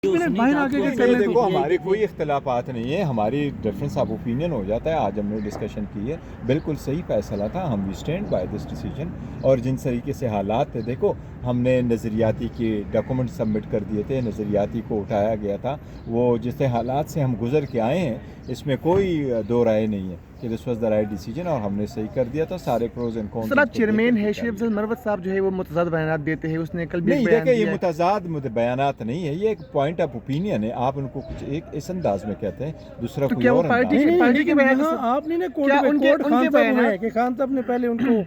دیکھو ہمارے کوئی اختلافات نہیں ہیں، ہماری ڈفرینس آف اوپینین ہو جاتا ہے. آج ہم نے ڈسکشن کی ہے، بالکل صحیح فیصلہ تھا. ہم we stand by this decision. اور جن طریقے سے حالات تھے، دیکھو ہم نے نظریاتی کے ڈاکومنٹ سبمٹ کر دیے تھے، نظریاتی کو اٹھایا گیا تھا. وہ جس حالات سے ہم گزر کے آئے ہیں اس میں کوئی دو رائے نہیں ہے کہ this was the right decision اور ہم نے صحیح کر دیا تھا. سارے پروز اینڈ کونس. سر آپ چیئرمین ہے شیخ افضل مروت صاحب جو ہے وہ متضاد بیانات دیتے ہیں، اس نے کل بھی نہیں بیان دیکھیں، یہ دیا. متضاد بیانات نہیں ہے، یہ ایک پوائنٹ آف اوپینین ہے. آپ ان کو کچھ ایک اس انداز میں کہتے ہیں، دوسرا تو کوئی کیا وہ اور پارٹی انداز. کے بیان آپ نے کیا ان کے خان صاحب بیانات کہ خان صاحب نے پہلے ان کو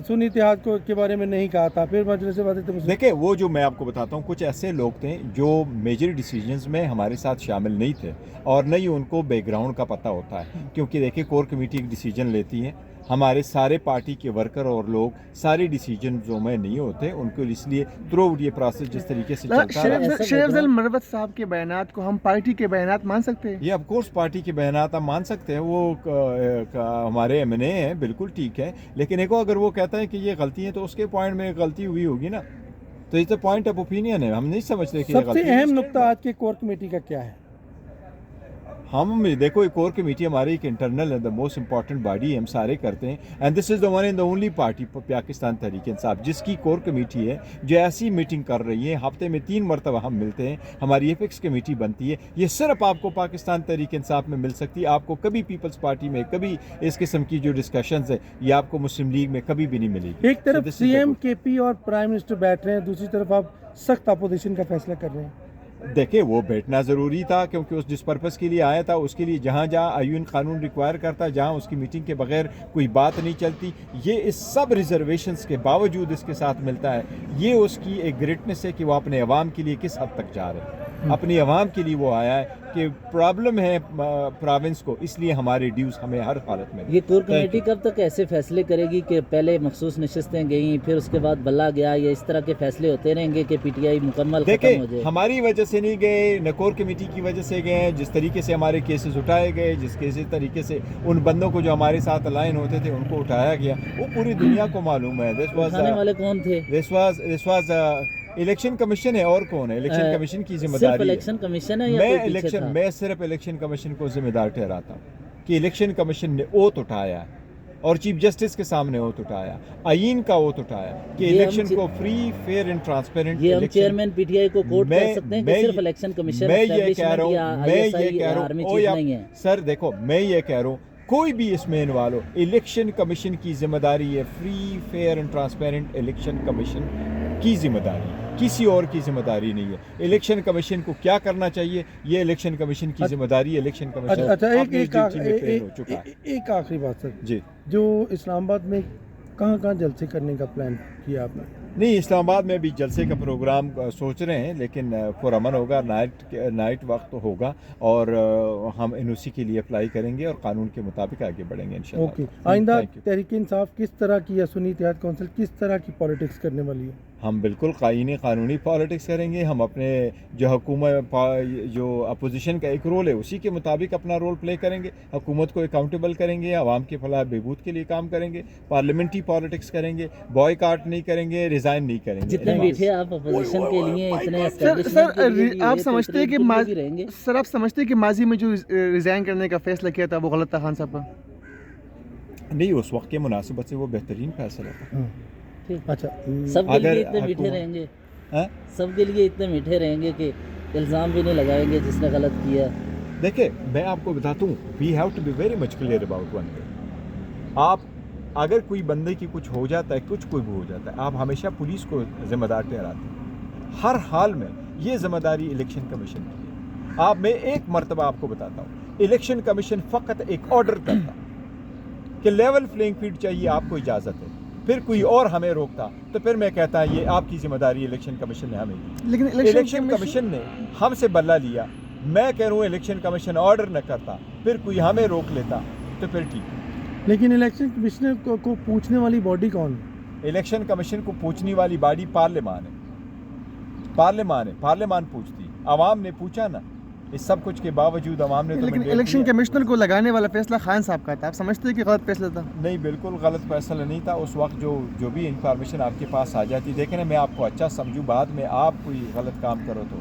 سنی اتحاد کو کے بارے میں نہیں کہا تھا، پھر مجلس وزیر. دیکھیں وہ جو میں آپ کو بتاتا ہوں، کچھ ایسے لوگ تھے جو میجر ڈیسیجنز میں ہمارے ساتھ شامل نہیں تھے اور نہ ہی ان کو بیک گراؤنڈ کا پتہ ہوتا ہے. کیونکہ دیکھیں کور کمیٹی ایک ڈیسیجن لیتی ہے، ہمارے سارے پارٹی کے ورکر اور لوگ سارے ڈیسیجنزوں میں نہیں ہوتے ان کو، اس لیے تھرو آؤٹ یہ پروسیس جس طریقے سے چلتا ہے. شیخ افضل مروت صاحب کے بیانات کو ہم پارٹی کے بیانات مان سکتے ہیں؟ یہ آف کورس پارٹی کے بیانات ہم مان سکتے ہیں، وہ ہمارے ایم این اے ہیں، بالکل ٹھیک ہے. لیکن ایک اگر وہ کہتا ہے کہ یہ غلطی ہے تو اس کے پوائنٹ میں غلطی ہوئی ہوگی نا، تو یہ تو پوائنٹ آف اوپینین ہے. ہم نہیں سمجھتے کہ سب سے اہم نقطہ آج کے کور کمیٹی کا کیا ہے؟ ہم دیکھو یہ کور کمیٹی ہماری ایک انٹرنل ہے، دا موسٹ امپورٹنٹ باڈی ہم سارے کرتے ہیں. And this is the one and the only party Pakistan Tehreek Insaf جس کی کور کمیٹی ہے جو ایسی میٹنگ کر رہی ہے. ہفتے میں 3 مرتبہ ہم ملتے ہیں، ہماری ایپکس کمیٹی بنتی ہے. یہ صرف آپ کو پاکستان تحریک انصاف میں مل سکتی ہے. آپ کو کبھی پیپلز پارٹی میں، کبھی اس قسم کی جو ڈسکشنز ہے یہ آپ کو مسلم لیگ میں کبھی بھی نہیں ملے گی. ایک طرف سی ایم کے پی اور پرائم منسٹر بیٹھ رہے ہیں، دوسری طرف آپ سخت اپوزیشن کا فیصلہ کر رہے ہیں. دیکھیں وہ بیٹھنا ضروری تھا کیونکہ اس جس پرپس کے لیے آیا تھا اس کے لیے جہاں آئین قانون ریکوائر کرتا، جہاں اس کی میٹنگ کے بغیر کوئی بات نہیں چلتی. یہ اس سب ریزرویشنز کے باوجود اس کے ساتھ ملتا ہے. یہ اس کی ایک گریٹنس ہے کہ وہ اپنے عوام کے لیے کس حد تک جا رہے ہیں. اپنی عوام کے لیے وہ آیا ہے کہ پرابلم ہے پروونس کو، اس لیے ہمارے ڈیوز ہمیں ہر حالت میں. یہ کور کمیٹی کب تک ایسے فیصلے کرے گی کہ پہلے مخصوص نشستیں گئیں پھر اس کے بعد بلا گیا، یا اس طرح کے فیصلے ہوتے رہیں گے کہ پی ٹی آئی مکمل ختم ہو جائے؟ ہماری وجہ سے نہیں گئے، نہ کور کمیٹی کی وجہ سے گئے ہیں. جس طریقے سے ہمارے کیسز اٹھائے گئے، جس طریقے سے ان بندوں کو جو ہمارے ساتھ الائن ہوتے تھے ان کو اٹھایا گیا، وہ پوری دنیا کو معلوم ہے. اٹھانے والے کون تھے؟ دس واز الیکشن کمیشن ہے، اور کون ہے؟ الیکشن کمیشن کی ذمہ داری ہے. الیکشن کمیشن ہے یا کوئی پیچھے تھا؟ میں صرف الیکشن کمیشن کو ذمہ دار ٹھہراتا ہوں کہ الیکشن کمیشن نے اوتھ اٹھایا اور چیف جسٹس کے سامنے اوتھ اٹھایا، آئین کا اوتھ اٹھایا کہ الیکشن کو فری، فیئر اینڈ ٹرانسپیرنٹ. یہ ہم چیئرمین پی ٹی آئی کو کوٹ کر سکتے ہیں کہ صرف الیکشن کمیشن اسٹیبلشمنٹ یا آئی ایس آئی آرمی چیز نہیں ہے؟ سر دیکھو میں یہ کہہ رہا ہوں، کوئی بھی اس میں انوالو ہو، الیکشن کمیشن کی ذمہ داری ہے، free, fair and transparent election commission کی ذمہ داری، کسی اور کی ذمہ داری نہیں ہے. الیکشن کمیشن کو کیا کرنا چاہیے یہ الیکشن کمیشن کی ذمہ داری ہے. الیکشن کمیشن ایک آخری بات سر جی، جو اسلام آباد میں کہاں جلسے کرنے کا پلان کیا آپ نے؟ نہیں، اسلام آباد میں بھی جلسے کا پروگرام سوچ رہے ہیں، لیکن پرامن ہوگا، نائٹ وقت ہوگا اور ہم این او سی کے لیے اپلائی کریں گے اور قانون کے مطابق آگے بڑھیں گے انشاءاللہ. اوکے. آئندہ تحریک انصاف کس طرح کی، یا سنی اتحاد کونسل کس طرح کی پالیٹکس کرنے والی ہے؟ ہم بالکل قانونی پالیٹکس کریں گے. ہم اپنے جو حکومت، جو اپوزیشن کا ایک رول ہے اسی کے مطابق اپنا رول پلے کریں گے. حکومت کو اکاؤنٹیبل کریں گے، عوام کے فلاح بہبود کے لیے کام کریں گے، پارلیمنٹری پالٹکس کریں گے، بوائے کاٹ نہیں کریں گے، ریزائن نہیں کریں گے. جتنے بیٹھے آپ اپوزیشن کے لیے اتنے سر آپ سمجھتے ہیں کہ ماضی میں جو ریزائن کرنے کا فیصلہ کیا تھا وہ غلط تھا خان صاحب کا؟ نہیں، اس وقت کے مناسبت سے وہ بہترین فیصلہ تھا. اچھا، سب کے لیے اتنے میٹھے رہیں گے، سب کے لیے اتنے میٹھے رہیں گے کہ الزام بھی نہیں لگائیں گے جس نے غلط کیا. دیکھیں میں آپ کو بتاتا ہوں، we have to be very much clear about one thing. آپ اگر کوئی بندے کی کچھ ہو جاتا ہے، کوئی بھی ہو جاتا ہے، آپ ہمیشہ پولیس کو ذمہ دار ٹھہراتے ہیں ہر حال میں. یہ ذمہ داری الیکشن کمیشن کی ہے. میں ایک مرتبہ آپ کو بتاتا ہوں، الیکشن کمیشن فقط ایک آرڈر کرتا کہ لیول پلینگ فیلڈ چاہیے، آپ کو اجازت ہے. پھر کوئی اور ہمیں روکتا تو پھر میں کہتا یہ آپ کی ذمہ داری الیکشن کمیشن نے ہمیں دی. لیکن الیکشن کمیشن نے ہم سے بدلہ لیا. میں کہہ رہا ہوں الیکشن کمیشن آرڈر نہ کرتا، پھر کوئی ہمیں روک لیتا تو پھر ٹھیک. لیکن الیکشن کمیشنر کو پوچھنے والی باڈی کون ہے؟ الیکشن کمیشن کو پوچھنے والی باڈی پارلیمان ہے. پارلیمان پوچھتی. عوام نے پوچھا نا، اس سب کچھ کے باوجود عوام نے. لیکن الیکشن کمشنر کو لگانے والا فیصلہ خان صاحب کا تھا. آپ سمجھتے ہیں کہ غلط فیصلہ تھا؟ نہیں، بالکل غلط فیصلہ نہیں تھا. اس وقت جو بھی انفارمیشن آپ کے پاس آ جاتی، دیکھیں نا میں آپ کو اچھا سمجھوں، بعد میں آپ کوئی غلط کام کرو تو